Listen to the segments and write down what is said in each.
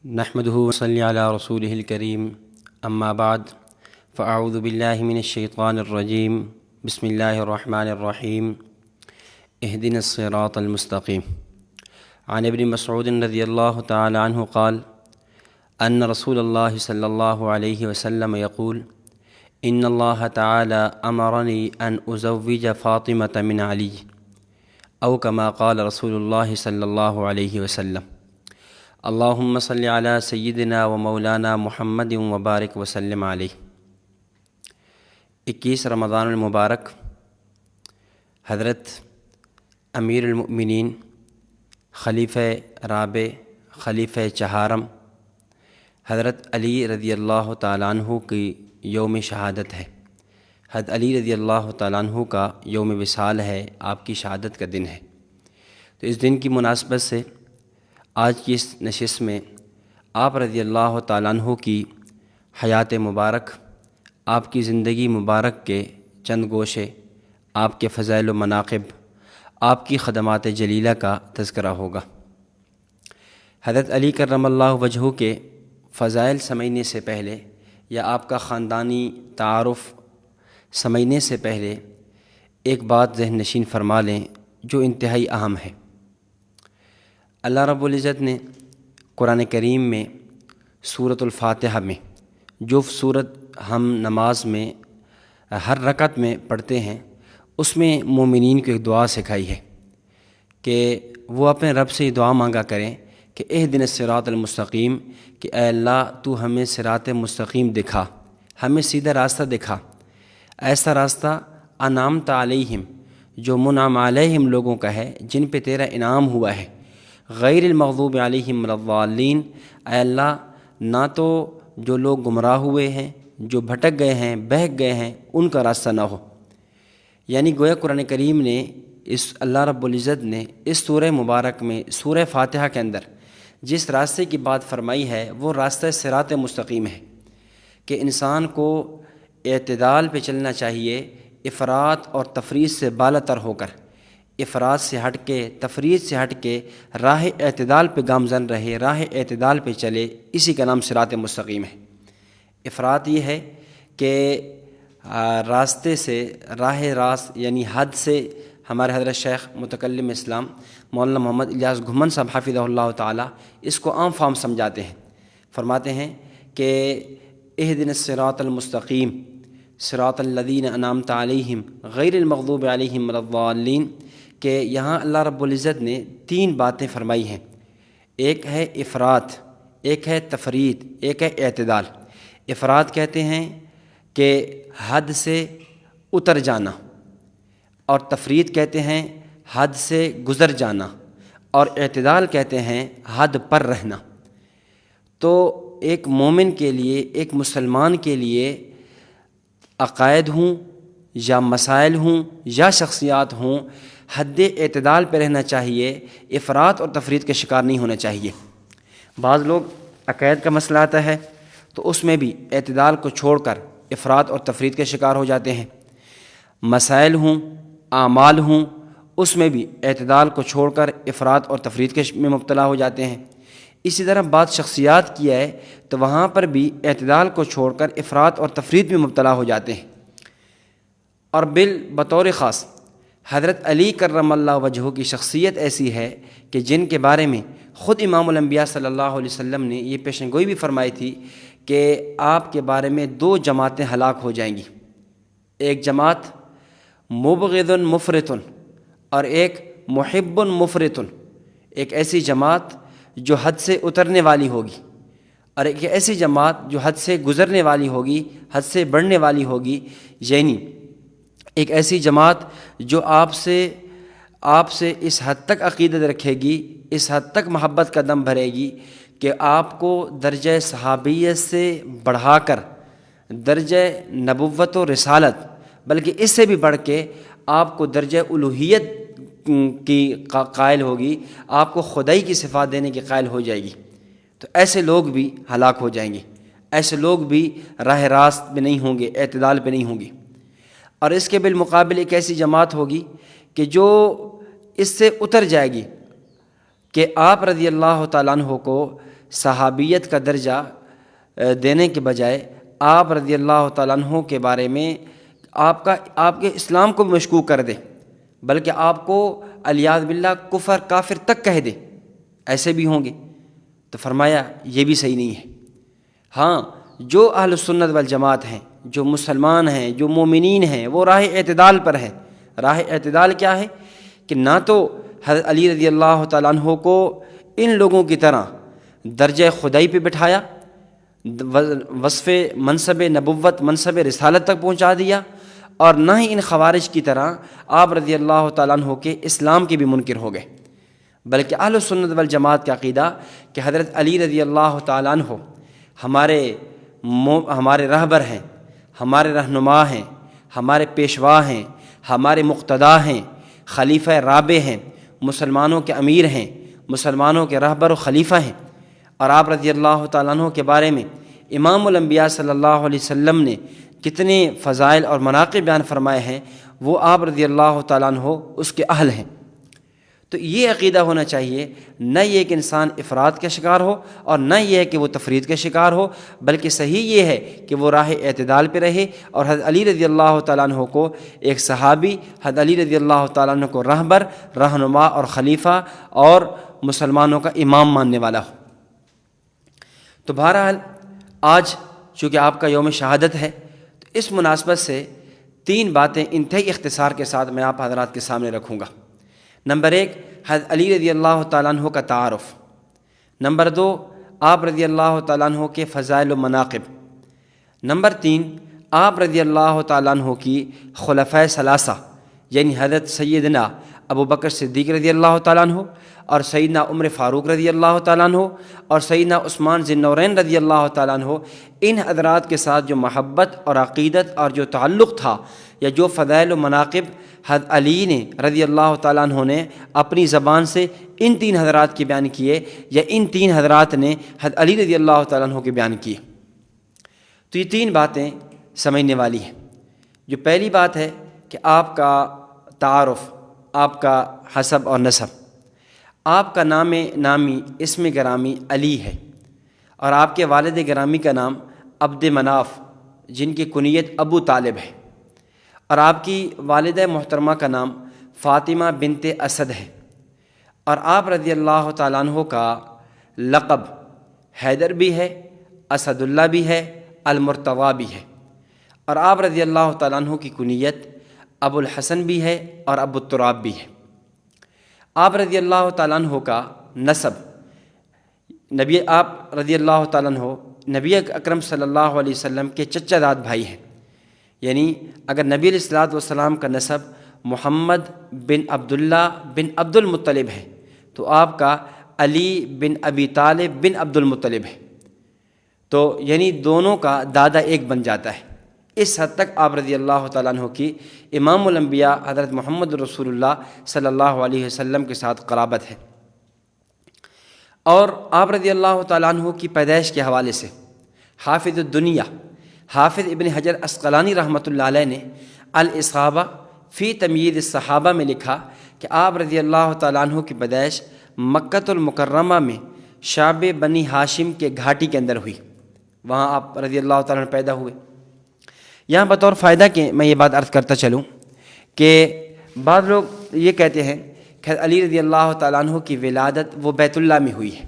نحمده ونصلي على رسوله الكريم اما بعد فاعوذ بالله من الشيطان الرجيم بسم الله الرحمن الرحيم اهدنا الصراط المستقيم عن ابن مسعود رضي الله تعالى عنه قال ان رسول الله صلى الله عليه وسلم يقول ان الله تعالى امرني ان ازوج فاطمة من علي او كما قال رسول الله صلى الله عليه وسلم اللہم صلی علی سیدنا و مولانا محمد وبارک وسلم علیہ۔ 21 رمضان المبارک حضرت امیر المؤمنین خلیفہ رابع خلیفہ چہارم حضرت علی رضی اللہ تعالیٰ عنہ کی یوم شہادت ہے۔ حضرت علی رضی اللہ تعالیٰ عنہ کا یوم وصال ہے، آپ کی شہادت کا دن ہے۔ تو اس دن کی مناسبت سے آج کی اس نشست میں آپ رضی اللہ تعالیٰ عنہ کی حیات مبارک، آپ کی زندگی مبارک کے چند گوشے، آپ کے فضائل و مناقب، آپ کی خدمات جلیلہ کا تذکرہ ہوگا۔ حضرت علی کرم اللہ وجہہ کے فضائل سمجھنے سے پہلے یا آپ کا خاندانی تعارف سمجھنے سے پہلے ایک بات ذہن نشین فرما لیں جو انتہائی اہم ہے۔ اللہ رب العزت نے قرآن کریم میں سورۃ الفاتحہ میں، جو سورت ہم نماز میں ہر رکعت میں پڑھتے ہیں، اس میں مومنین کو ایک دعا سکھائی ہے کہ وہ اپنے رب سے یہ دعا مانگا کریں کہ اہدنا الصراط المستقیم، کہ اے اللہ تو ہمیں صراط مستقیم دکھا، ہمیں سیدھا راستہ دکھا، ایسا راستہ انعمت علیہم، جو منعم علیہم لوگوں کا ہے، جن پہ تیرا انعام ہوا ہے، غیر المغضوب علیہم ولا الضالین، اے اللہ نہ تو جو لوگ گمراہ ہوئے ہیں، جو بھٹک گئے ہیں، بہک گئے ہیں، ان کا راستہ نہ ہو۔ یعنی گویا قرآن کریم نے اللہ رب العزت نے اس سورہ مبارک میں سورہ فاتحہ کے اندر جس راستے کی بات فرمائی ہے وہ راستہ صراط مستقیم ہے، کہ انسان کو اعتدال پہ چلنا چاہیے، افراط اور تفریط سے بالا تر ہو کر، افراط سے ہٹ کے، تفریط سے ہٹ کے راہ اعتدال پہ گامزن رہے، راہ اعتدال پہ چلے، اسی کا نام صراط مستقیم ہے۔ افراط یہ ہے کہ راستے سے، راہ راست یعنی حد سے، ہمارے حضرت شیخ متکلم اسلام مولانا محمد الیاس گھمن صاحب حفظہ اللہ تعالی اس کو عام فہم سمجھاتے ہیں، فرماتے ہیں کہ اہدنا الصراط المستقیم صراط الذین انعمت علیہم غیر المغضوب علیہم ولا الضالین، کہ یہاں اللہ رب العزت نے 3 باتیں فرمائی ہیں، ایک ہے افراط، ایک ہے تفریط، ایک ہے اعتدال۔ افراط کہتے ہیں کہ حد سے اتر جانا، اور تفریط کہتے ہیں حد سے گزر جانا، اور اعتدال کہتے ہیں حد پر رہنا۔ تو ایک مومن کے لیے، ایک مسلمان کے لیے عقائد ہوں یا مسائل ہوں یا شخصیات ہوں، حد اعتدال پہ رہنا چاہیے، افراط اور تفریط کے شکار نہیں ہونا چاہیے۔ بعض لوگ عقائد کا مسئلہ آتا ہے تو اس میں بھی اعتدال کو چھوڑ کر افراط اور تفریط کے شکار ہو جاتے ہیں، مسائل ہوں، اعمال ہوں، اس میں بھی اعتدال کو چھوڑ کر افراط اور تفریط کے میں مبتلا ہو جاتے ہیں۔ اسی طرح بات شخصیات کی ہے تو وہاں پر بھی اعتدال کو چھوڑ کر افراط اور تفریط میں مبتلا ہو جاتے ہیں۔ اور بطور خاص حضرت علی کرم اللہ وجہہ کی شخصیت ایسی ہے کہ جن کے بارے میں خود امام الانبیاء صلی اللہ علیہ وسلم نے یہ پیشن گوئی بھی فرمائی تھی کہ آپ کے بارے میں 2 جماعتیں ہلاک ہو جائیں گی، ایک جماعت مبغض مفرط اور ایک محب مفرط، ایک ایسی جماعت جو حد سے اترنے والی ہوگی، اور ایک ایسی جماعت جو حد سے گزرنے والی ہوگی، حد سے بڑھنے والی ہوگی۔ یعنی ایک ایسی جماعت جو آپ سے اس حد تک عقیدت رکھے گی، اس حد تک محبت کا دم بھرے گی کہ آپ کو درجہ صحابیت سے بڑھا کر درجہ نبوت و رسالت، بلکہ اس سے بھی بڑھ کے آپ کو درجہ الوہیت کی قائل ہوگی، آپ کو خدائی کی صفات دینے کی قائل ہو جائے گی۔ تو ایسے لوگ بھی ہلاک ہو جائیں گے، ایسے لوگ بھی راہ راست پہ نہیں ہوں گے، اعتدال پہ نہیں ہوں گے۔ اور اس کے بالمقابل ایک ایسی جماعت ہوگی کہ جو اس سے اتر جائے گی کہ آپ رضی اللہ تعالیٰ عنہ کو صحابیت کا درجہ دینے کے بجائے آپ رضی اللہ تعالیٰ عنہ کے بارے میں آپ کے اسلام کو بھی مشکوک کر دے، بلکہ آپ کو علیاذ باللہ کفر کافر تک کہہ دے، ایسے بھی ہوں گے۔ تو فرمایا یہ بھی صحیح نہیں ہے۔ ہاں، جو اہل سنت والجماعت ہیں، جو مسلمان ہیں، جو مومنین ہیں، وہ راہ اعتدال پر ہیں۔ راہ اعتدال کیا ہے؟ کہ نہ تو حضرت علی رضی اللہ تعالیٰ عنہ کو ان لوگوں کی طرح درجہ خدائی پہ بٹھایا، وصف منصب نبوت، منصب رسالت تک پہنچا دیا، اور نہ ہی ان خوارج کی طرح آپ رضی اللہ تعالیٰ عنہ کے اسلام کے بھی منکر ہو گئے، بلکہ اہل سنت والجماعت کا عقیدہ کہ حضرت علی رضی اللہ تعالیٰ عنہ ہمارے رہبر ہیں، ہمارے رہنما ہیں، ہمارے پیشوا ہیں، ہمارے مقتدا ہیں، خلیفہ رابع ہیں، مسلمانوں کے امیر ہیں، مسلمانوں کے رہبر و خلیفہ ہیں۔ اور آپ رضی اللہ تعالیٰ عنہ کے بارے میں امام الانبیاء صلی اللہ علیہ وسلم نے کتنے فضائل اور مناقب بیان فرمائے ہیں، وہ آپ رضی اللہ تعالیٰ عنہ اس کے اہل ہیں۔ تو یہ عقیدہ ہونا چاہیے، نہ یہ کہ انسان افراد کا شکار ہو اور نہ یہ ہے کہ وہ تفرید کا شکار ہو، بلکہ صحیح یہ ہے کہ وہ راہ اعتدال پہ رہے اور حضرت علی رضی اللہ تعالیٰ عنہ کو ایک صحابی، حضرت علی رضی اللہ تعالیٰ عنہ کو رہبر، رہنما اور خلیفہ اور مسلمانوں کا امام ماننے والا ہو۔ تو بہرحال آج چونکہ آپ کا یوم شہادت ہے، تو اس مناسبت سے 3 باتیں انتہائی اختصار کے ساتھ میں آپ حضرات کے سامنے رکھوں گا۔ نمبر 1، حضرت علی رضی اللہ تعالیٰ عنہ کا تعارف۔ نمبر 2، آپ رضی اللہ تعالیٰ عنہ کے فضائل و مناقب۔ نمبر 3، آپ رضی اللہ تعالیٰ عنہ کی خلفائے ثلاثہ، یعنی حضرت سیدنا ابو بکر صدیق رضی اللہ تعالیٰ عنہ اور سیدنا عمر فاروق رضی اللہ تعالیٰ عنہ اور سیدنا عثمان ذی النورین رضی اللہ تعالیٰ عنہ، ان حضرات کے ساتھ جو محبت اور عقیدت اور جو تعلق تھا، یا جو فضائل و مناقب حضرت علی نے رضی اللہ تعالیٰ عنہ نے اپنی زبان سے ان 3 حضرات کے بیان کیے، یا ان 3 حضرات نے حضرت علی رضی اللہ تعالیٰ عنہ کے بیان کیے۔ تو یہ 3 باتیں سمجھنے والی ہیں۔ جو پہلی بات ہے کہ آپ کا تعارف، آپ کا حسب اور نسب۔ آپ کا نامی اسم گرامی علی ہے، اور آپ کے والد گرامی کا نام عبد مناف، جن کی کنیت ابو طالب ہے، اور آپ کی والدہ محترمہ کا نام فاطمہ بنت اسد ہے، اور آپ رضی اللہ تعالیٰ عنہ کا لقب حیدر بھی ہے، اسد اللہ بھی ہے، المرتضیٰ بھی ہے، اور آپ رضی اللہ تعالیٰ عنہ کی کنیت ابو الحسن بھی ہے اور ابو التراب بھی ہے۔ آپ رضی اللہ تعالیٰ عنہ کا نسب، آپ رضی اللہ تعالیٰ عنہ نبی اکرم صلی اللہ علیہ وسلم کے چچا داد بھائی ہیں، یعنی اگر نبی علیہ الصلوۃ والسلام کا نسب محمد بن عبداللہ بن عبد المطلب ہے، تو آپ کا علی بن ابی طالب بن عبد المطلب ہے، تو یعنی دونوں کا دادا ایک بن جاتا ہے۔ اس حد تک آپ رضی اللہ تعالیٰ عنہ کی امام الانبیاء حضرت محمد رسول اللہ صلی اللہ علیہ وسلم کے ساتھ قرابت ہے۔ اور آپ رضی اللہ تعالیٰ عنہ کی پیدائش کے حوالے سے حافظ الدنیا حافظ ابن حجر عسقلانی رحمۃ اللہ علیہ نے الاصابہ فی تمییز الصحابہ میں لکھا کہ آپ رضی اللہ تعالیٰ عنہ کی پیدائش مکۃ المکرمہ میں شعب بنی ہاشم کے گھاٹی کے اندر ہوئی، وہاں آپ رضی اللہ تعالیٰ عنہ پیدا ہوئے۔ یہاں بطور فائدہ کہ میں یہ بات عرض کرتا چلوں کہ بعض لوگ یہ کہتے ہیں کہ علی رضی اللہ تعالیٰ عنہ کی ولادت وہ بیت اللہ میں ہوئی ہے،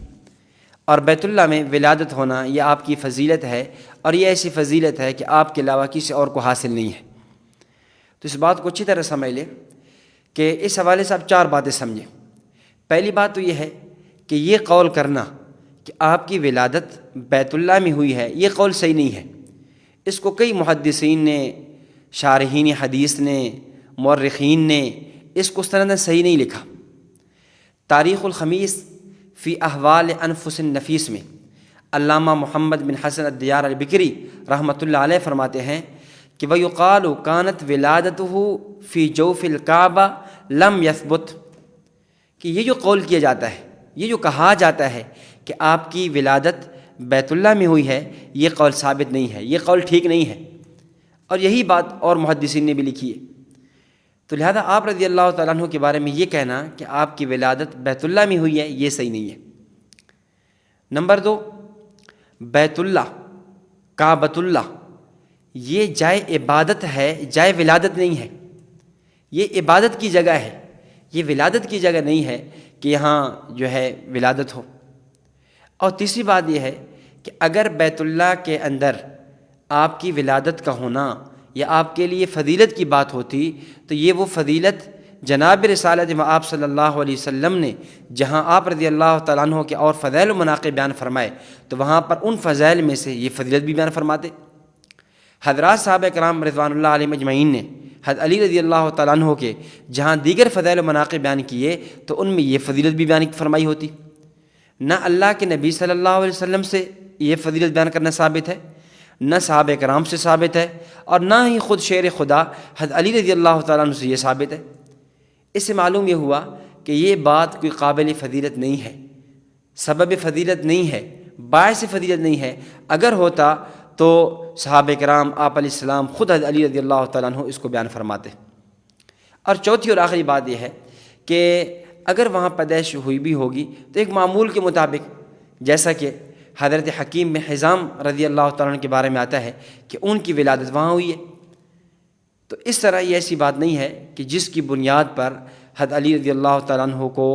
اور بیت اللہ میں ولادت ہونا یہ آپ کی فضیلت ہے، اور یہ ایسی فضیلت ہے کہ آپ کے علاوہ کسی اور کو حاصل نہیں ہے۔ تو اس بات کو اچھی طرح سمجھ لیں کہ اس حوالے سے آپ 4 باتیں سمجھیں۔ پہلی بات تو یہ ہے کہ یہ قول کرنا کہ آپ کی ولادت بیت اللہ میں ہوئی ہے، یہ قول صحیح نہیں ہے۔ اس کو کئی محدثین نے، شارحین حدیث نے، مورخین نے اس کو سند صحیح نہیں لکھا۔ تاریخ الخمیس فی احوال انفس النفیس میں علامہ محمد بن حسن الدیار البکری رحمۃ اللہ علیہ فرماتے ہیں کہ وَيُقَالُ كَانَتْ وِلَادَتُهُ فِي جَوْفِ الْكَعْبَةِ لَمْ يَثْبُتْ، کہ یہ جو قول کیا جاتا ہے، یہ جو کہا جاتا ہے کہ آپ کی ولادت بیت اللہ میں ہوئی ہے، یہ قول ثابت نہیں ہے، یہ قول ٹھیک نہیں ہے، اور یہی بات اور محدثین نے بھی لکھی ہے۔ تو لہذا آپ رضی اللہ تعالیٰ عنہ کے بارے میں یہ کہنا کہ آپ کی ولادت بیت اللہ میں ہوئی ہے، یہ صحیح نہیں ہے۔ نمبر 2، بیت اللہ، کعبۃ اللہ، یہ جائے عبادت ہے، جائے ولادت نہیں ہے۔ یہ عبادت کی جگہ ہے، یہ ولادت کی جگہ نہیں ہے کہ یہاں جو ہے ولادت ہو۔ اور تیسری بات یہ ہے کہ اگر بیت اللہ کے اندر آپ کی ولادت کا ہونا یا آپ کے لیے فضیلت کی بات ہوتی تو یہ وہ فضیلت جناب رسالت آپ صلی اللہ علیہ وسلم نے جہاں آپ رضی اللہ تعالیٰ عنہ کے اور فضائل و مناقب بیان فرمائے تو وہاں پر ان فضائل میں سے یہ فضیلت بھی بیان فرماتے۔ حضرات صحابہ کرام رضوان اللہ علیہم اجمعین نے حضرت علی رضی اللہ تعالیٰ عنہ کے جہاں دیگر فضائل و مناقب بیان کیے تو ان میں یہ فضیلت بھی بیان فرمائی ہوتی۔ نہ اللہ کے نبی صلی اللہ علیہ وسلم سے یہ فضیلت بیان کرنا ثابت ہے، نہ صحابہ کرام سے ثابت ہے، اور نہ ہی خود شیر خدا حضرت علی رضی اللہ تعالیٰ عنہ سے یہ ثابت ہے۔ اس سے معلوم یہ ہوا کہ یہ بات کوئی قابل فضیلت نہیں ہے، سبب فضیلت نہیں ہے، باعث فضیلت نہیں ہے۔ اگر ہوتا تو صحابہ کرام، آپ علیہ السلام، خود حضرت علی رضی اللہ تعالیٰ عنہ اس کو بیان فرماتے۔ اور چوتھی اور آخری بات یہ ہے کہ اگر وہاں پیدائش ہوئی بھی ہوگی تو ایک معمول کے مطابق، جیسا کہ حضرت حکیم بن حزام رضی اللہ تعالیٰ عنہ کے بارے میں آتا ہے کہ ان کی ولادت وہاں ہوئی ہے۔ تو اس طرح یہ ایسی بات نہیں ہے کہ جس کی بنیاد پر حضرت علی رضی اللہ تعالیٰ عنہ کو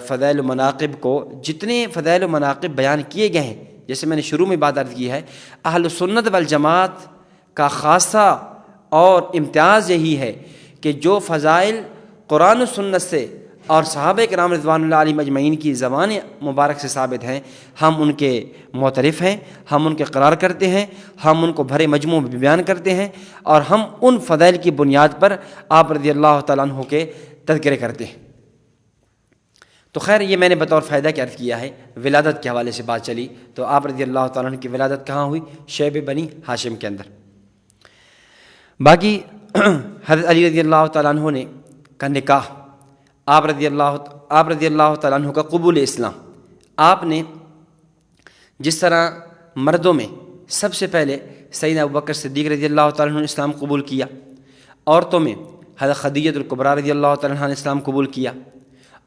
فضائل و مناقب کو، جتنے فضائل و مناقب بیان کیے گئے ہیں، جیسے میں نے شروع میں بات عرض کی ہے، اہل سنت والجماعت کا خاصہ اور امتیاز یہی ہے کہ جو فضائل قرآن و سنت سے اور صحابہ کرام رضوان اللہ علیہم اجمعین کی زبان مبارک سے ثابت ہیں، ہم ان کے معترف ہیں، ہم ان کے قرار کرتے ہیں، ہم ان کو بھرے مجموع میں بیان کرتے ہیں، اور ہم ان فضائل کی بنیاد پر آپ رضی اللہ تعالیٰ عنہ کے تذکرے کرتے ہیں۔ تو خیر، یہ میں نے بطور فائدہ کے عرض کیا ہے۔ ولادت کے حوالے سے بات چلی تو آپ رضی اللہ تعالیٰ عنہ کی ولادت کہاں ہوئی؟ شیب بنی ہاشم کے اندر۔ باقی حضرت علی رضی اللہ تعالیٰ عنہ نے کا نکاح، آپ رضی اللہ تعالیٰ عنہ کا قبول اسلام، آپ نے جس طرح مردوں میں سب سے پہلے سیدنا ابوبکر صدیق رضی اللہ تعالیٰ عنہ نے اسلام قبول کیا، عورتوں میں حضرت خدیجہ الکبریٰ رضی اللہ تعالیٰ عنہ نے اسلام قبول کیا،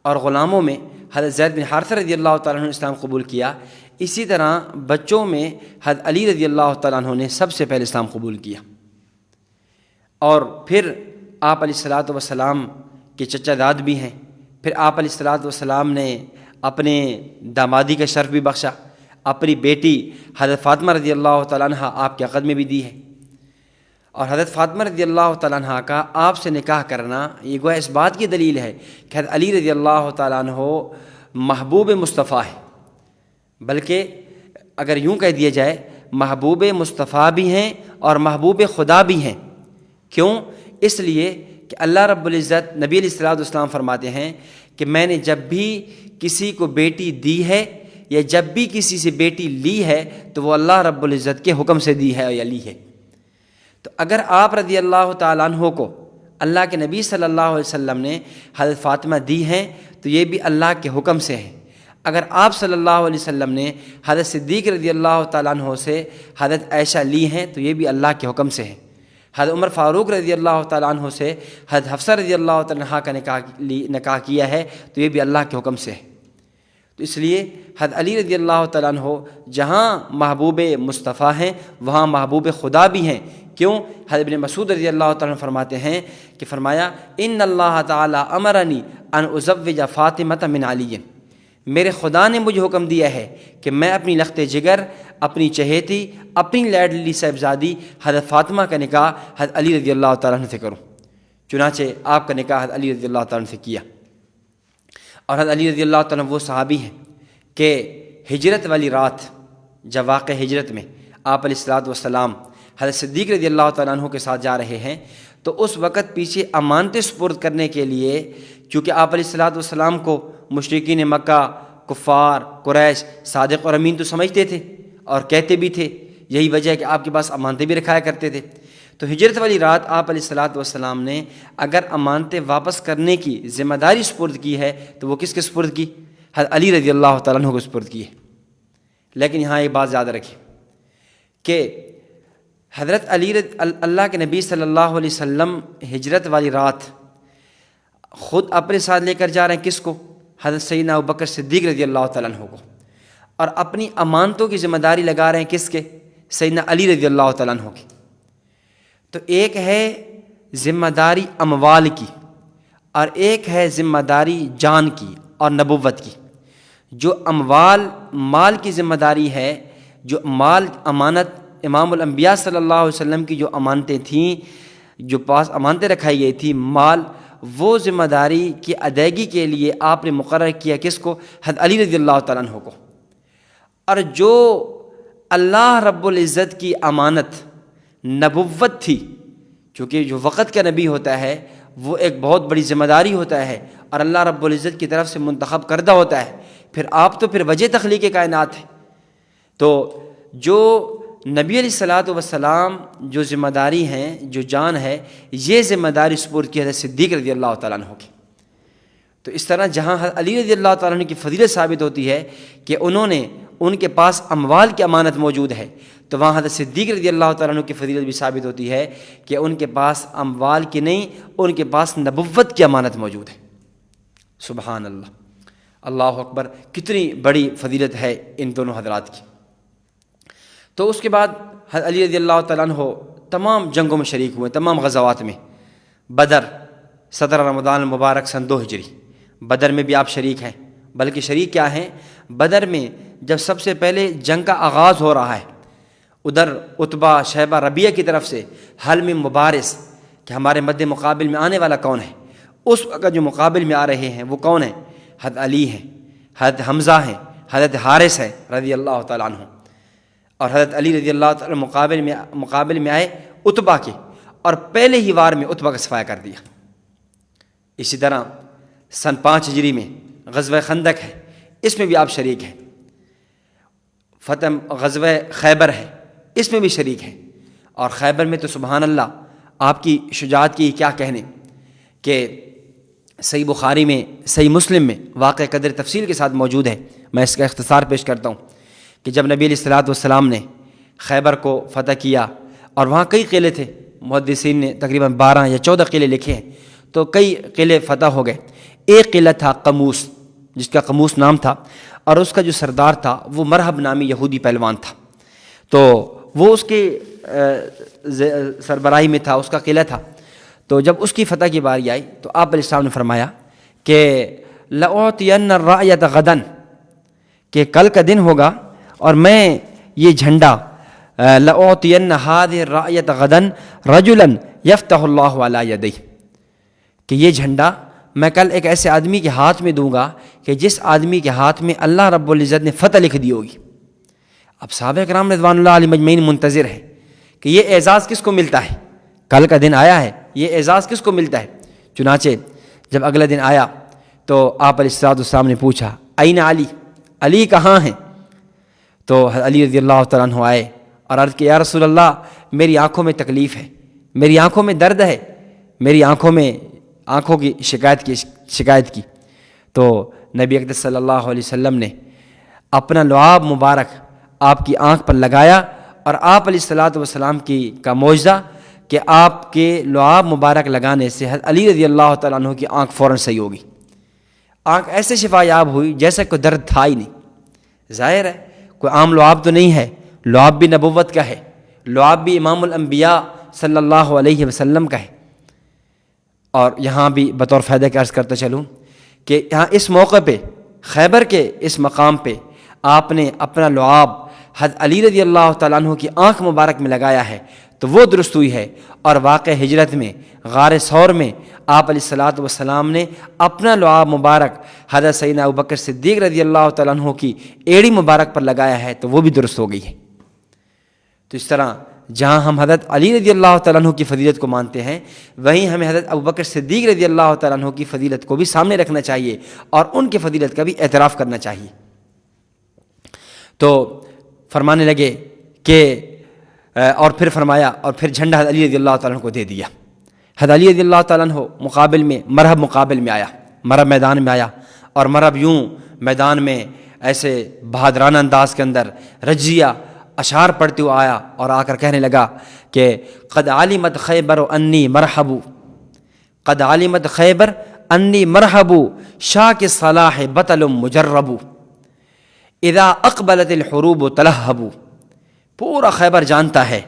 اور غلاموں میں حضرت زید بن حارثہ رضی اللہ تعالیٰ عنہ نے اسلام قبول کیا، اسی طرح بچوں میں حضرت علی رضی اللہ تعالیٰ عنہ نے سب سے پہلے اسلام قبول کیا۔ اور پھر آپ علیہ الصلاۃ والسلام کے چچا داد بھی ہیں، پھر آپ علیہ الصلاۃ والسلام نے اپنے دامادی کا شرف بھی بخشا، اپنی بیٹی حضرت فاطمہ رضی اللہ تعالیٰ عنہ آپ کے عقد میں بھی دی ہے۔ اور حضرت فاطمہ رضی اللہ تعالیٰ عنہ کا آپ سے نکاح کرنا یہ گویا اس بات کی دلیل ہے کہ حضرت علی رضی اللہ تعالیٰ عنہ محبوب مصطفیٰ ہے، بلکہ اگر یوں کہہ دیا جائے محبوب مصطفیٰ بھی ہیں اور محبوب خدا بھی ہیں۔ کیوں؟ اس لیے کہ اللہ رب العزت، نبی علیہ الصلوٰۃ والسلام فرماتے ہیں کہ میں نے جب بھی کسی کو بیٹی دی ہے یا جب بھی کسی سے بیٹی لی ہے تو وہ اللہ رب العزت کے حکم سے دی ہے یا لی ہے۔ تو اگر آپ رضی اللہ تعالیٰ عنہ کو اللہ کے نبی صلی اللہ علیہ وسلم نے حضرت فاطمہ دی ہیں تو یہ بھی اللہ کے حکم سے ہے۔ اگر آپ صلی اللہ علیہ وسلم نے حضرت صدیق رضی اللہ تعالیٰ عنہ سے حضرت عائشہ لی ہیں تو یہ بھی اللہ کے حکم سے ہے۔ حضرت عمر فاروق رضی اللہ تعالیٰ عنہ سے حضرت حفصہ رضی اللہ تعالیٰ عنہ کا نکاح کیا ہے تو یہ بھی اللہ کے حکم سے ہے۔ تو اس لیے حضرت علی رضی اللہ تعالیٰ عنہ جہاں محبوب مصطفیٰ ہیں وہاں محبوب خدا بھی ہیں۔ کیوں؟ حضرت ابن مسعود رضی اللہ تعالیٰ عنہ فرماتے ہیں کہ فرمایا ان اللہ تعالیٰ امرنی ان ازوج فاطمہ من علی، میرے خدا نے مجھے حکم دیا ہے کہ میں اپنی لخت جگر، اپنی چہیتی، اپنی لاڈلی صاحبزادی حضرت فاطمہ کا نکاح حضرت علی رضی اللہ تعالیٰ عنہ سے کروں۔ چنانچہ آپ کا نکاح حضرت علی رضی اللہ تعالیٰ عنہ سے کیا۔ اور حضرت علی رضی اللہ تعالیٰ عنہ وہ صحابی ہیں کہ ہجرت والی رات جب واقع ہجرت میں آپ علیہ الصلوٰۃ والسلام حضرت صدیق رضی اللہ تعالیٰ عنہ کے ساتھ جا رہے ہیں تو اس وقت پیچھے امانتیں سپرد کرنے کے لیے، چونکہ آپ علیہ الصلوٰۃ والسلام کو مشرکین مکہ، کفار، قریش صادق اور امین تو سمجھتے تھے اور کہتے بھی تھے، یہی وجہ ہے کہ آپ کے پاس امانتیں بھی رکھایا کرتے تھے۔ تو ہجرت والی رات آپ علیہ الصلوٰۃ والسلام نے اگر امانتیں واپس کرنے کی ذمہ داری سپرد کی ہے تو وہ کس کے سپرد کی؟ حضرت علی رضی اللہ تعالیٰ عنہ کو سپرد کی ہے۔ لیکن یہاں ایک بات یاد رکھیں کہ حضرت اللہ کے نبی صلی اللہ علیہ وسلم ہجرت والی رات خود اپنے ساتھ لے کر جا رہے ہیں کس کو؟ حضرت سیدنا ابوبکر صدیق رضی اللہ تعالیٰ عنہ کو، اور اپنی امانتوں کی ذمہ داری لگا رہے ہیں کس کے؟ سیدنا علی رضی اللہ تعالیٰ عنہ کی۔ تو ایک ہے ذمہ داری اموال کی اور ایک ہے ذمہ داری جان کی اور نبوت کی۔ جو مال کی ذمہ داری ہے، جو مال امانت امام الانبیاء صلی اللہ علیہ وسلم کی جو امانتیں تھیں، جو پاس امانتیں رکھائی گئی تھی مال، وہ ذمہ داری کی ادائیگی کے لیے آپ نے مقرر کیا کس کو؟ حضرت علی رضی اللہ تعالیٰ عنہ کو۔ اور جو اللہ رب العزت کی امانت نبوت تھی، چونکہ جو وقت کا نبی ہوتا ہے وہ ایک بہت بڑی ذمہ داری ہوتا ہے اور اللہ رب العزت کی طرف سے منتخب کردہ ہوتا ہے، پھر وجہ تخلیق کائنات ہے۔ تو جو نبی علیہ الصلاۃ والسلام جو ذمہ داری ہیں، جو جان ہے، یہ ذمہ داری سپرد کی حضرت صدیق رضی اللہ تعالیٰ عنہ کی۔ تو اس طرح جہاں حضرت علی رضی اللہ تعالیٰ عنہ کی فضیلت ثابت ہوتی ہے کہ ان کے پاس اموال کی امانت موجود ہے، تو وہاں حضرت صدیق رضی اللہ تعالیٰ عنہ کی فضیلت بھی ثابت ہوتی ہے کہ ان کے پاس اموال کی نہیں، ان کے پاس نبوت کی امانت موجود ہے۔ سبحان اللہ، اللہ اکبر، کتنی بڑی فضیلت ہے ان دونوں حضرات کی۔ تو اس کے بعد حضرت علی رضی اللہ تعالیٰ عنہ تمام جنگوں میں شریک ہوئے، تمام غزوات میں۔ بدر 17 رمضان المبارک سن 2 ہجری، بدر میں بھی آپ شریک ہیں، بلکہ شریک کیا ہیں؟ بدر میں جب سب سے پہلے جنگ کا آغاز ہو رہا ہے، ادھر عتبہ شیبہ ربیعہ کی طرف سے حل میں مبارز کہ ہمارے مد مقابل میں آنے والا کون ہے، اس وقت جو مقابل میں آ رہے ہیں وہ کون ہیں؟ حضرت علی ہیں، حضرت حمزہ ہیں، حضرت حارث ہیں رضی اللہ تعالیٰ عنہ۔ اور حضرت علی رضی اللہ تعالیٰ مقابل میں آئے عتبہ کے، اور پہلے ہی وار میں عتبہ کا صفایا کر دیا۔ اسی طرح سن 5 ہجری میں غزوہ خندق ہے، اس میں بھی آپ شریک ہیں۔ فتح غزوہ خیبر ہے، اس میں بھی شریک ہیں۔ اور خیبر میں تو سبحان اللہ آپ کی شجاعت کی کیا کہنے کہ صحیح بخاری میں، صحیح مسلم میں واقع قدر تفصیل کے ساتھ موجود ہے۔ میں اس کا اختصار پیش کرتا ہوں کہ جب نبی علیہ الصلوۃ والسلام نے خیبر کو فتح کیا، اور وہاں کئی قلعے تھے، محدثین نے تقریباً 12 یا 14 قلعے لکھے ہیں، تو کئی قلعے فتح ہو گئے۔ ایک قلعہ تھا قموس، جس کا قموس نام تھا، اور اس کا جو سردار تھا وہ مرحب نامی یہودی پہلوان تھا، تو وہ اس کے سربراہی میں تھا، اس کا قلعہ تھا۔ تو جب اس کی فتح کی باری آئی تو آپ علیہ السلام نے فرمایا کہ لَأُعْطِيَنَّ الرَّايَةَ غَدًا، کہ کل کا دن ہوگا اور میں یہ جھنڈا لَأُعْطِيَنَّ هَذِهِ الرَّايَةَ غَدًا رَجُلًا يَفْتَحُ اللَّهُ عَلَى يَدَيْهِ، کہ یہ جھنڈا میں کل ایک ایسے آدمی کے ہاتھ میں دوں گا کہ جس آدمی کے ہاتھ میں اللہ رب العزت نے فتح لکھ دی ہوگی۔ اب صحابہ کرام رضوان اللہ علیہم اجمعین منتظر ہے کہ یہ اعزاز کس کو ملتا ہے، کل کا دن آیا ہے، یہ اعزاز کس کو ملتا ہے۔ چنانچہ جب اگلا دن آیا تو آپ علیہ السلام نے پوچھا این علی، علی کہاں ہیں؟ تو علی رضی اللہ تعالیٰ عنہ آئے اور عرض کیا یا رسول اللہ، میری آنکھوں میں تکلیف ہے، میری آنکھوں میں درد ہے، میری آنکھوں کی شکایت کی۔ تو نبی اقدس صلی اللہ علیہ وسلم نے اپنا لعاب مبارک آپ کی آنکھ پر لگایا، اور آپ علیہ الصلوۃ والسلام کا معجزہ کہ آپ کے لعاب مبارک لگانے سے حضرت علی رضی اللہ تعالیٰ عنہ کی آنکھ فوراً صحیح ہوگی۔ آنکھ ایسے شفا یاب ہوئی جیسا کوئی درد تھا ہی نہیں۔ ظاہر ہے کوئی عام لعاب تو نہیں ہے، لعاب بھی نبوت کا ہے، لعاب بھی امام الانبیاء صلی اللہ علیہ وسلم کا ہے۔ اور یہاں بھی بطور فائدہ کا عرض کرتا چلوں کہ یہاں اس موقع پہ، خیبر کے اس مقام پہ، آپ نے اپنا لعاب حضرت علی رضی اللہ تعالیٰ عنہ کی آنکھ مبارک میں لگایا ہے، تو وہ درست ہوئی ہے۔ اور واقع ہجرت میں غار ثور میں آپ علیہ الصلوۃ والسلام نے اپنا لعاب مبارک حضرت سیدنا ابوبکر صدیق رضی اللہ تعالیٰ عنہ کی ایڑی مبارک پر لگایا ہے، تو وہ بھی درست ہو گئی ہے۔ تو اس طرح جہاں ہم حضرت علی رضی اللہ تعالیٰ عنہ کی فضیلت کو مانتے ہیں، وہیں ہمیں حضرت ابوبکر صدیق رضی اللہ تعالیٰ عنہ کی فضیلت کو بھی سامنے رکھنا چاہیے اور ان کی فضیلت کا بھی اعتراف کرنا چاہیے۔ تو فرمانے لگے کہ اور پھر فرمایا، اور پھر جھنڈا حضرت علی رضی اللہ تعالیٰ عنہ کو دے دیا۔ حضرت علی رضی اللہ تعالیٰ عنہ مقابل میں مقابل میں آیا، مرحب میدان میں آیا، اور مرحب یوں میدان میں ایسے بہادرانہ انداز کے اندر رجزیہ اشعار پڑھتے ہوئے آیا، اور آ کر کہنے لگا کہ قد علمت خیبر انی مرحبو، قد علمت خیبر انی مرحبو، شاہ کے صلاح بطل مجربو۔ اذا اقبلت الحروب تلہبوا، پورا خیبر جانتا ہے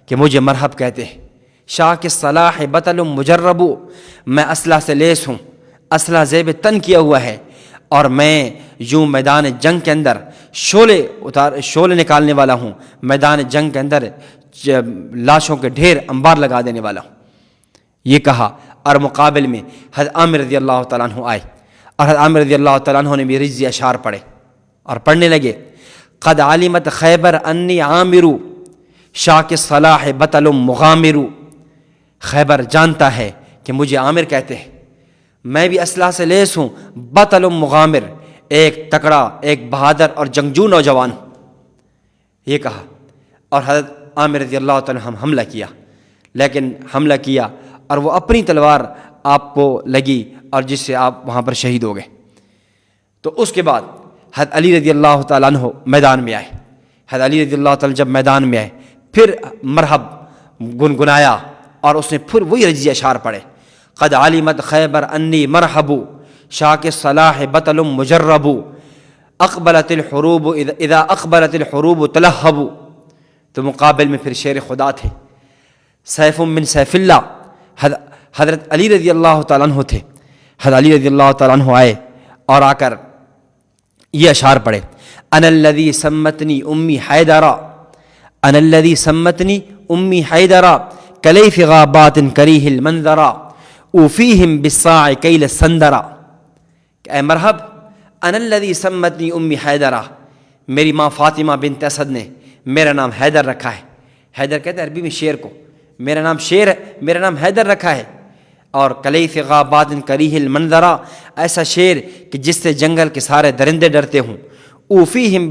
کہ مجھے مرحب کہتے ہیں۔ شاک الصلاح بطل مجرب، میں اسلحہ سے لیس ہوں، اسلحہ زیب تن کیا ہوا ہے، اور میں یوں میدان جنگ کے اندر شعلے نکالنے والا ہوں، میدان جنگ کے اندر لاشوں کے ڈھیر انبار لگا دینے والا ہوں۔ یہ کہا، اور مقابل میں حضرت عامر رضی اللہ تعالیٰ عنہ آئے، اور حضرت عامر رضی اللہ تعالیٰ عنہ نے بھی رجزی اشعار پڑھے اور پڑھنے لگے، قد علمت خیبر انی عامر شاک الصلاح بطل مغامر۔ خیبر جانتا ہے کہ مجھے عامر کہتے ہیں، میں بھی اسلحہ سے لیس ہوں، بطل مغامر، ایک تکڑا، ایک بہادر اور جنگجو نوجوان ہوں۔ یہ کہا، اور حضرت عامر رضی اللہ تعالیٰ عنہ حملہ کیا، لیکن حملہ کیا اور وہ اپنی تلوار آپ کو لگی، اور جس سے آپ وہاں پر شہید ہو گئے۔ تو اس کے بعد حضرت علی رضی اللہ تعالیٰ عنہ میدان میں آئے۔ حضرت علی رضی اللہ تعالیٰ جب میدان میں آئے، پھر مرحب گنگنایا، اور اس نے پھر وہی رجزی اشعار پڑھے، قد علمت خیبر انی مرحب شاک الصلاح بطل مجرب، اقبلت الحروب اذا اقبلت الحروب تلہب۔ تو مقابل میں پھر شیر خدا تھے، سیف من سیف اللہ، حضرت علی رضی اللہ تعالیٰ عنہ تھے۔ حضرت علی رضی اللہ تعالیٰ عنہ آئے اور آ کر یہ اشعار پڑھے، انا الذی سمتنی امی حیدرا، انا الذی سمتنی امی حیدرا کلیف غابات کریہ المنظرا اوفیہم بالصاع کیل السندرا۔ کہ اے مرحب، انا الذی سمتنی امی حیدرا، میری ماں فاطمہ بنت اسد نے میرا نام حیدر رکھا ہے۔ حیدر کہتے ہیں عربی میں شیر کو، میرا نام شیر ہے، میرا نام حیدر رکھا ہے۔ اور کلیف غابات کریہ المنظرا، ایسا شیر کہ جس سے جنگل کے سارے درندے ڈرتے ہوں۔ اوفیہم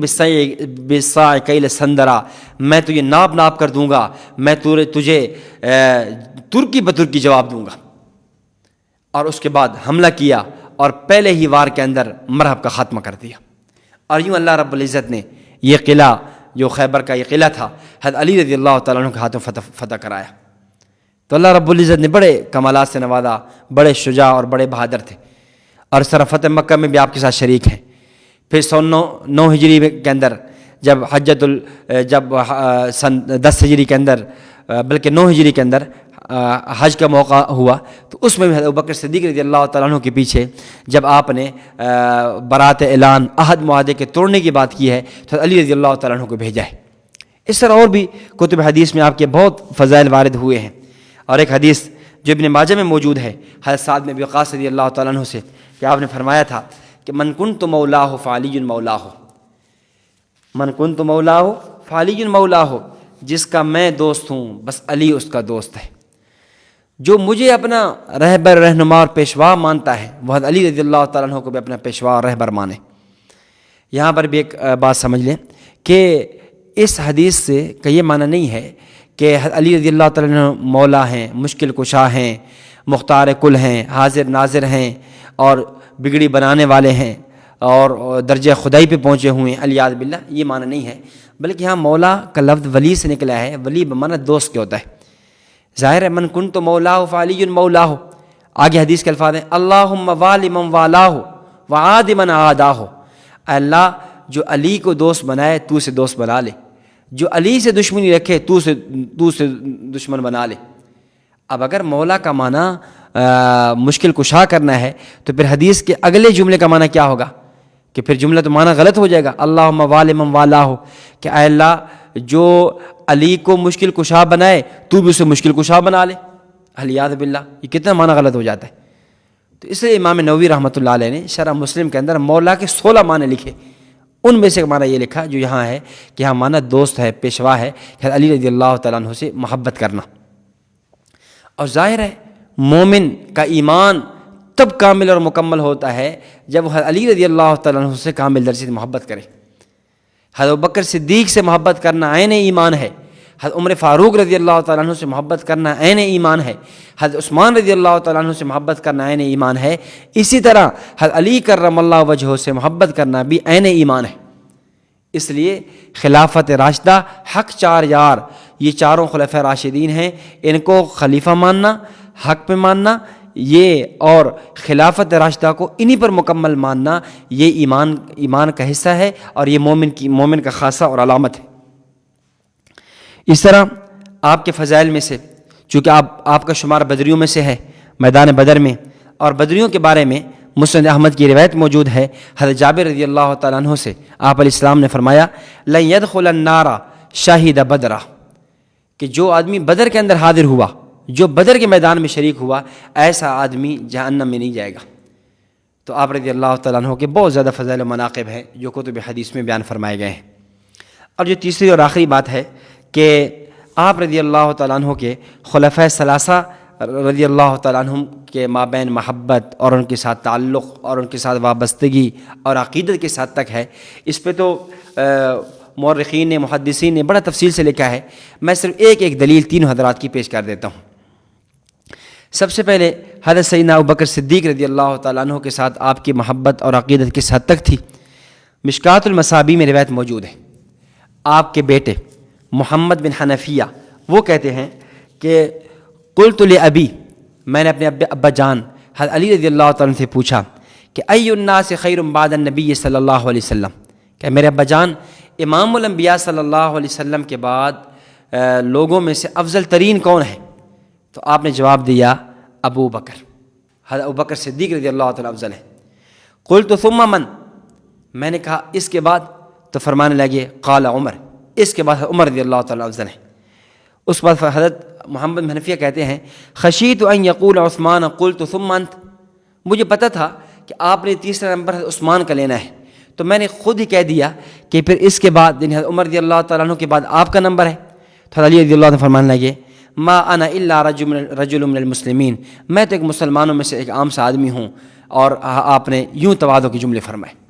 بالصاع کیل السندرا، میں تجھے ناپ ناپ کر دوں گا، میں تجھے ترکی بترکی جواب دوں گا۔ اور اس کے بعد حملہ کیا، اور پہلے ہی وار کے اندر مرحب کا خاتمہ کر دیا۔ اور یوں اللہ رب العزت نے یہ قلعہ، جو خیبر کا یہ قلعہ تھا، حضرت علی رضی اللہ تعالیٰ عنہ کے ہاتھوں فتح کرایا۔ تو اللہ رب العزت نے بڑے کمالات سے نوازا، بڑے شجاع اور بڑے بہادر تھے، اور اس طرح فتح مکہ میں بھی آپ کے ساتھ شریک ہیں۔ پھر 109 ہجری کے اندر جب جب سن 10 ہجری کے اندر، بلکہ 9 ہجری کے اندر حج کا موقع ہوا، تو اس میں بھی حضرت ابوبکر صدیق رضی اللہ تعالیٰ عنہ کے پیچھے جب آپ نے برات اعلان عہد معاہدے کے توڑنے کی بات کی ہے، تو علی رضی اللہ تعالیٰ عنہ کو بھیجا ہے۔ اس طرح اور بھی کتب حدیث میں آپ کے بہت فضائل وارد ہوئے ہیں۔ اور ایک حدیث جو ابن ماجہ میں موجود ہے حضرت سعد بن ابی وقاص رضی اللہ تعالیٰ عنہ سے، کہ آپ نے فرمایا تھا کہ من کنت مولاہ فعلی مولاہ، من کنت مولاہ فعلی مولاہ، جس کا میں دوست ہوں بس علی اس کا دوست ہے۔ جو مجھے اپنا رہبر، رہنما اور پیشوا مانتا ہے، وہ حضرت علی رضی اللہ تعالیٰ عنہ کو بھی اپنا پیشوا اور رہبر مانے۔ یہاں پر بھی ایک بات سمجھ لیں کہ اس حدیث سے کا یہ معنی نہیں ہے کہ حضرت علی رضی اللہ تعالیٰ عنہ مولا ہیں، مشکل کشا ہیں، مختار کل ہیں، حاضر ناظر ہیں، اور بگڑی بنانے والے ہیں، اور درجہ خدائی پہ پہنچے ہوئے ہیں، الیاذ باللہ، یہ معنی نہیں ہے۔ بلکہ یہاں مولا کا لفظ ولی سے نکلا ہے، ولی بمعنی دوست کے ہوتا ہے۔ ظاہر ہے من کنت مولاہ فعلی مولاہ، آگے حدیث کے الفاظ ہیں اللہم والی من والاہ وعاد من عاداہ، اے اللہ جو علی کو دوست بنائے تو اسے دوست بنا لے، جو علی سے دشمنی رکھے تو سے دشمن بنا لے۔ اب اگر مولا کا معنی مشکل کشا کرنا ہے تو پھر حدیث کے اگلے جملے کا معنی کیا ہوگا؟ کہ پھر جملہ تو معنی غلط ہو جائے گا، اللہم والی من والاہ، کہ اے اللہ جو علی کو مشکل کشا بنائے تو بھی اسے مشکل کشا بنا لے، الیاذ باللہ، یہ کتنا معنی غلط ہو جاتا ہے۔ تو اس لیے امام نووی رحمۃ اللہ علیہ نے شرح مسلم کے اندر مولا کے 16 معنی لکھے، ان میں سے ایک معنی یہ لکھا جو یہاں ہے کہ یہاں معنی دوست ہے، پیشوا ہے، کہ علی رضی اللہ تعالیٰ عنہ سے محبت کرنا۔ اور ظاہر ہے مومن کا ایمان تب کامل اور مکمل ہوتا ہے جب وہ علی رضی اللہ تعالیٰ عنہ سے کامل درجے سے محبت کرے۔ حضرت ابوبکر صدیق سے محبت کرنا عین ایمان ہے، حضرت عمر فاروق رضی اللہ تعالیٰ عنہ سے محبت کرنا عین ایمان ہے، حضرت عثمان رضی اللہ تعالیٰ عنہ سے محبت کرنا عین ایمان ہے، اسی طرح حضرت علی کرم اللہ وجہہ سے محبت کرنا بھی عین ایمان ہے۔ اس لیے خلافت راشدہ، حق 4 یار، یہ چاروں خلفۂ راشدین ہیں، ان کو خلیفہ ماننا، حق پہ ماننا، یہ اور خلافت راشدہ کو انہی پر مکمل ماننا، یہ ایمان کا حصہ ہے اور یہ مومن کا خاصہ اور علامت ہے۔ اس طرح آپ کے فضائل میں سے، چونکہ آپ کا شمار بدریوں میں سے ہے میدان بدر میں، اور بدریوں کے بارے میں مسند احمد کی روایت موجود ہے حضرت جابر رضی اللہ تعالیٰ عنہ سے، آپ علیہ السلام نے فرمایا لن يدخل النار شاہد بدرہ، کہ جو آدمی بدر کے اندر حاضر ہوا، جو بدر کے میدان میں شریک ہوا، ایسا آدمی جہنم میں نہیں جائے گا۔ تو آپ رضی اللہ تعالیٰ عنہ کے بہت زیادہ فضائل و مناقب ہیں جو کتب حدیث میں بیان فرمائے گئے ہیں۔ اور جو تیسری اور آخری بات ہے کہ آپ رضی اللہ تعالیٰ عنہ کے خلفۂ ثلاثہ رضی اللہ تعالیٰ عنہ کے مابین محبت اور ان کے ساتھ تعلق اور ان کے ساتھ وابستگی اور عقیدت کے ساتھ تک ہے۔ اس پہ تو مورخین نے، محدثین نے بڑا تفصیل سے لکھا ہے، میں صرف ایک دلیل تینوں حضرات کی پیش کر دیتا ہوں۔ سب سے پہلے حضرت سیدنا ابوبکر صدیق رضی اللہ تعالیٰ عنہ کے ساتھ آپ کی محبت اور عقیدت کس حد تک تھی، مشکات المصابیح میں روایت موجود ہے۔ آپ کے بیٹے محمد بن حنفیہ وہ کہتے ہیں کہ قلت لابی، میں نے اپنے ابا جان حضرت علی رضی اللہ تعالیٰ عنہ سے پوچھا کہ ای الناس خیر بعد النبی صلی اللہ علیہ وسلم، کہ میرے ابا جان امام الانبیاء صلی اللہ علیہ وسلم کے بعد لوگوں میں سے افضل ترین کون ہے؟ تو آپ نے جواب دیا ابو بکر، حضرت ابوبکر صدیق رضی اللہ تعالیٰ افضل ہے۔ قلت ثم من، میں نے کہا اس کے بعد؟ تو فرمانے لگے قال عمر، اس کے بعد عمر رضی اللہ تعالیٰ افضل ہے۔ اس کے بعد حضرت محمد بن حنفیہ کہتے ہیں خشیت ان یقول عثمان قلت ثم انت، مجھے پتہ تھا کہ آپ نے تیسرا نمبر حضرت عثمان کا لینا ہے، تو میں نے خود ہی کہہ دیا کہ پھر اس کے بعد یعنی حضرت عمر رضی اللہ تعالیٰ عنہ کے بعد آپ کا نمبر ہے۔ تو حضرت علی رضی اللہ عنہ فرمانے لگے ما انا الا رجل من المسلمین، میں تو ایک مسلمانوں میں سے ایک عام سا آدمی ہوں، اور آپ نے یوں تواضع کے جملے فرمائے۔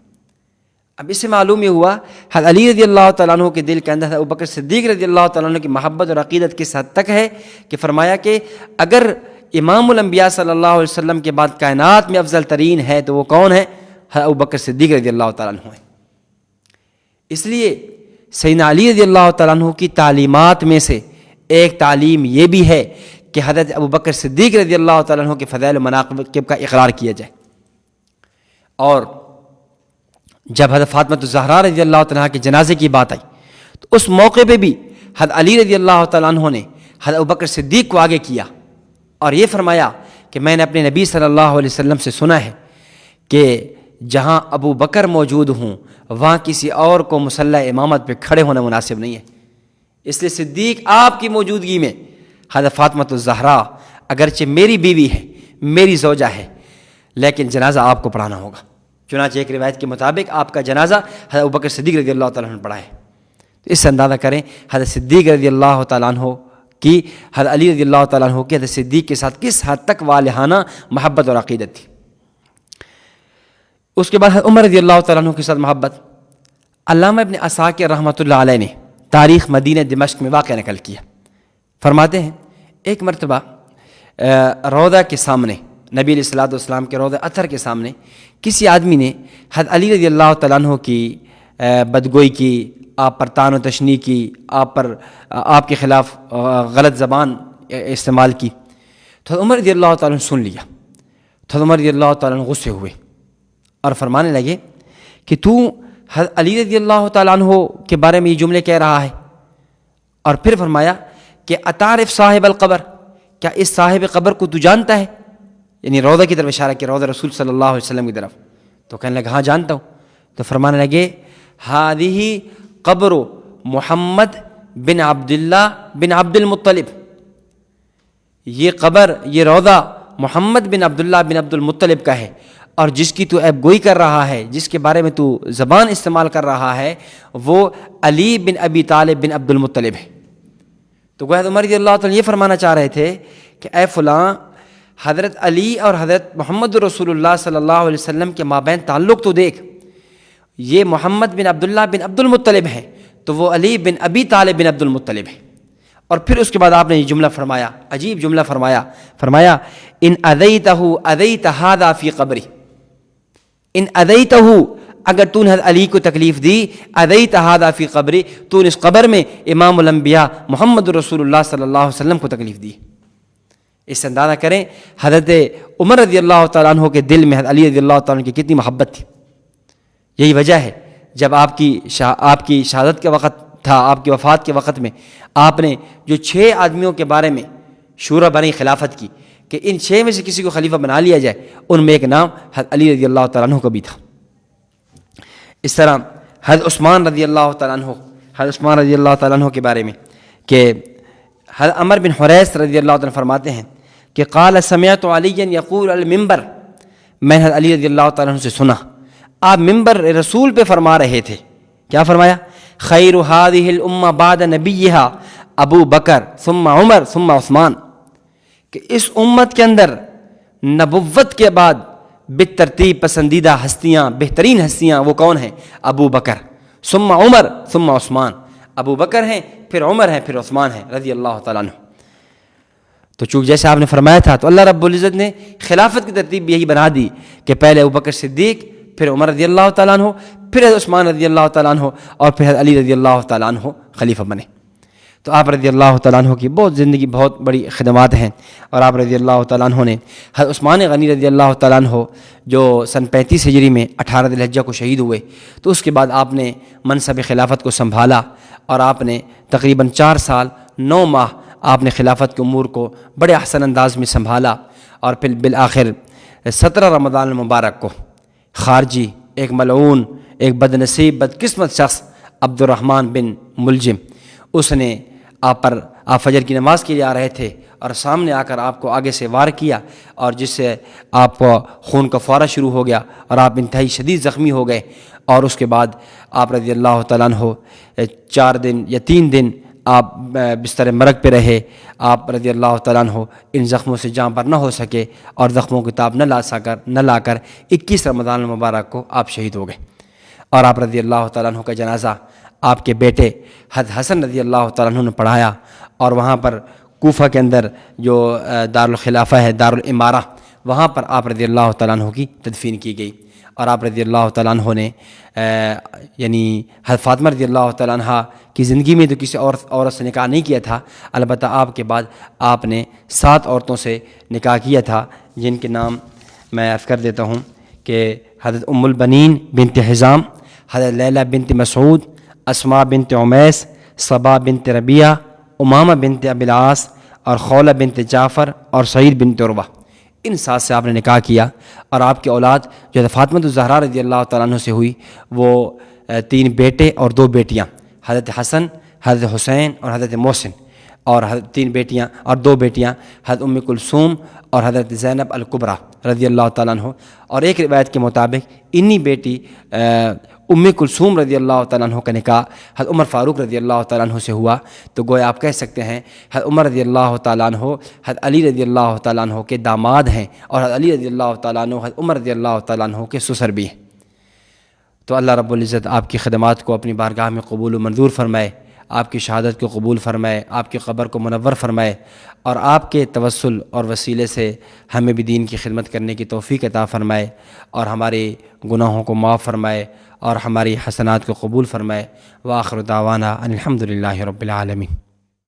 اب اس سے معلوم یہ ہوا حضرت علی رضی اللہ تعالیٰ عنہ کے دل کے اندر ابوبکر صدیق رضی اللہ تعالیٰ عنہ کی محبت اور عقیدت کس حد تک ہے کہ فرمایا کہ اگر امام الانبیاء صلی اللہ علیہ وسلم کے بعد کائنات میں افضل ترین ہے تو وہ کون ہے؟ حضرت ابوبکر صدیق رضی اللہ تعالیٰ عنہ ہے۔ اس لیے سیدنا علی رضی اللہ تعالیٰ عنہ کی تعلیمات میں سے ایک تعلیم یہ بھی ہے کہ حضرت ابوبکر صدیق رضی اللہ تعالیٰ عنہ کے فضائل و مناقب کا اقرار کیا جائے۔ اور جب حضرت فاطمہ الزہرا رضی اللہ تعالیٰ کے جنازے کی بات آئی تو اس موقع پہ بھی حضرت علی رضی اللہ تعالیٰ عنہ نے حضرت ابوبکر صدیق کو آگے کیا اور یہ فرمایا کہ میں نے اپنے نبی صلی اللہ علیہ وسلم سے سنا ہے کہ جہاں ابو بکر موجود ہوں وہاں کسی اور کو مصلی امامت پہ کھڑے ہونا مناسب نہیں ہے، اس لیے صدیق آپ کی موجودگی میں حضرت فاطمہ الزہرا اگرچہ میری بیوی ہے، میری زوجہ ہے، لیکن جنازہ آپ کو پڑھانا ہوگا۔ چنانچہ ایک روایت کے مطابق آپ کا جنازہ حضرت ابوبکر صدیق رضی اللہ تعالیٰ عنہ نے پڑھا ہے۔ تو اس سے اندازہ کریں حضرت صدیق رضی اللہ تعالیٰ عنہ کی حضرت علی رضی اللہ تعالیٰ عنہ کی حضرت صدیق کے ساتھ کس حد تک والہانہ محبت اور عقیدت تھی۔ اس کے بعد حضرت عمر رضی اللہ تعالیٰ عنہ کے ساتھ محبت، علامہ ابن عساکر رحمۃ اللہ علیہ نے تاریخ مدینہ دمشق میں واقعہ نقل کیا، فرماتے ہیں ایک مرتبہ روضہ کے سامنے، نبی علیہ الصلوۃ والسلام کے روضہ اطہر کے سامنے کسی آدمی نے حضرت علی رضی اللہ تعالیٰ عنہ کی بدگوئی کی، آپ پر طعن و تشنیع کی، آپ کے خلاف غلط زبان استعمال کی۔ تو عمر رضی اللہ تعالیٰ عنہ سن لیا، تو عمر رضی اللہ تعالیٰ عنہ غصے ہوئے اور فرمانے لگے کہ تو حضرت علی رضی اللہ تعالیٰ عنہ کے بارے میں یہ جملے کہہ رہا ہے، اور پھر فرمایا کہ اتعرف صاحب القبر، کیا اس صاحب قبر کو تو جانتا ہے؟ یعنی روضہ کی طرف اشارہ کیا، روضہ رسول صلی اللہ علیہ وسلم کی طرف۔ تو کہنے لگا ہاں جانتا ہوں۔ تو فرمانے لگے ہذہ قبر محمد بن عبداللہ بن عبد المطلب، یہ قبر، یہ روضہ محمد بن عبداللہ بن عبد المطلب کا ہے، اور جس کی تو عیب گوئی کر رہا ہے، جس کے بارے میں تو زبان استعمال کر رہا ہے، وہ علی بن ابی طالب بن عبد المطلب ہے۔ تو گویا عمر رضی اللہ تعالیٰ یہ فرمانا چاہ رہے تھے کہ اے فلاں، حضرت علی اور حضرت محمد رسول اللہ صلی اللہ علیہ وسلم کے مابین تعلق تو دیکھ، یہ محمد بن عبداللہ بن عبد المطلب ہے تو وہ علی بن ابی طالب بن عبد المطلب ہے۔ اور پھر اس کے بعد آپ نے یہ جملہ فرمایا، عجیب جملہ فرمایا ان اذیتہ اذیت ھذا فی قبری، ان اذیتہ، اگر تو نے حضرت علی کو تکلیف دی، اذیت ھذا فی قبری، تو نے اس قبر میں امام الانبیاء محمد رسول اللہ صلی اللہ علیہ وسلم کو تکلیف دی۔ اس سے اندازہ کریں حضرت عمر رضی اللہ تعالیٰ عنہ کے دل میں حضرت علی رضی اللہ تعالیٰ عنہ کی کتنی محبت تھی. یہی وجہ ہے جب آپ کی شہادت کے وقت تھا، آپ کی وفات کے وقت میں آپ نے جو 6 آدمیوں کے بارے میں شورا بنی خلافت کی کہ ان 6 میں سے کسی کو خلیفہ بنا لیا جائے، ان میں ایک نام حضرت علی رضی اللہ تعالیٰ عنہ کا بھی تھا. اس طرح حضرت عثمان رضی اللہ تعالیٰ عنہ کے بارے میں کہ حضرت عمر بن حریث رضی اللہ تعالیٰ عنہ فرماتے ہیں کہ قال سمعت علیٰ یقول المنبر، میں نے حضرت علی رضی اللہ تعالیٰ عنہ سے سنا آپ ممبر رسول پہ فرما رہے تھے. کیا فرمایا؟ خیر هذه الامہ بعد نبیہا ابو بکر ثم عمر ثم عثمان، کہ اس امت کے اندر نبوت کے بعد بالترتیب پسندیدہ ہستیاں، بہترین ہستیاں وہ کون ہیں؟ ابو بکر ثم عمر ثم عثمان، ابو بکر ہیں پھر عمر ہیں پھر عثمان ہیں رضی اللہ تعالیٰ عنہ. تو چونکہ جیسے آپ نے فرمایا تھا تو اللہ رب العزت نے خلافت کی ترتیب یہی بنا دی کہ پہلے ابو بکر صدیق، پھر عمر رضی اللہ تعالیٰ عنہ، پھر عثمان رضی اللہ تعالیٰ عنہ، اور پھر علی رضی اللہ تعالیٰ عنہ خلیفہ بنے. تو آپ رضی اللہ تعالیٰ عنہ کی زندگی بہت بڑی خدمات ہیں. اور آپ رضی اللہ تعالیٰ عنہ نے حضرت عثمان غنی رضی اللہ تعالیٰ عنہ جو سن 35 ہجری میں 18 ذی الحجہ کو شہید ہوئے، تو اس کے بعد آپ نے منصب خلافت کو سنبھالا اور آپ نے تقریباً 4 سال 9 ماہ آپ نے خلافت کے امور کو بڑے احسن انداز میں سنبھالا. اور پھر بالآخر 17 رمضان المبارک کو خارجی، ایک ملعون، ایک بد نصیب بدقسمت شخص عبد الرحمن بن ملجم، اس نے آپ فجر کی نماز کے لیے آ رہے تھے اور سامنے آ کر آپ کو آگے سے وار کیا، اور جس سے آپ کو خون کا فوارہ شروع ہو گیا اور آپ انتہائی شدید زخمی ہو گئے. اور اس کے بعد آپ رضی اللہ تعالیٰ عنہ 4 دن یا 3 دن آپ بستر مرگ پہ رہے. آپ رضی اللہ تعالیٰ عنہ ان زخموں سے جاں بر نہ ہو سکے اور زخموں کی تاب نہ لا کر 21 رمضان المبارک کو آپ شہید ہو گئے. اور آپ رضی اللہ تعالیٰ عنہ کا جنازہ آپ کے بیٹے حضرت حسن رضی اللہ تعالیٰ عنہ نے پڑھایا، اور وہاں پر کوفہ کے اندر جو دارالخلافہ ہے، دارالامارہ، وہاں پر آپ رضی اللہ تعالیٰ عنہ کی تدفین کی گئی. اور آپ رضی اللہ تعالیٰ عنہ نے یعنی حضرت فاطمہ رضی اللہ تعالیٰ عنہ کی زندگی میں تو کسی عورت سے نکاح نہیں کیا تھا، البتہ آپ کے بعد آپ نے 7 عورتوں سے نکاح کیا تھا، جن کے نام میں عرض کر دیتا ہوں کہ حضرت ام البنین بنت حزام، حضرت لیلہ بنت مسعود، اسماء بنت عمیس، صبا بنت ربیعہ، امامہ بنت ابی العاص، اور خولہ بنت جعفر، اور سعید بنت عروہ. ان 7 سے آپ نے نکاح کیا. اور آپ کی اولاد جو حضرت فاطمہ الزہرا رضی اللہ تعالیٰ عنہ سے ہوئی، وہ 3 بیٹے اور 2 بیٹیاں، حضرت حسن، حضرت حسین اور حضرت محسن، اور 3 بیٹیاں اور 2 بیٹیاں حضرت ام کلثوم اور حضرت زینب الکبریٰ رضی اللہ تعالیٰ عنہ. اور ایک روایت کے مطابق انہی بیٹی ام کلثوم رضی اللہ تعالیٰ عنہ کا نکاح حضرت عمر فاروق رضی اللہ تعالیٰ عنہ سے ہوا. تو گویا آپ کہہ سکتے ہیں حضرت عمر رضی اللہ تعالیٰ عنہ حضرت علی رضی اللہ تعالیٰ عنہ کے داماد ہیں، اور حضرت علی رضی اللہ تعالیٰ عنہ حضرت عمر رضی اللہ تعالیٰ عنہ کے سسر بھی ہیں. تو اللہ رب العزت آپ کی خدمات کو اپنی بارگاہ میں قبول و منظور فرمائے، آپ کی شہادت کو قبول فرمائے، آپ کی قبر کو منور فرمائے، اور آپ کے توسل اور وسیلے سے ہمیں بھی دین کی خدمت کرنے کی توفیق عطا فرمائے، اور ہمارے گناہوں کو معاف فرمائے، اور ہماری حسنات کو قبول فرمائے. وآخر دعوانا ان الحمد للہ رب العالمین.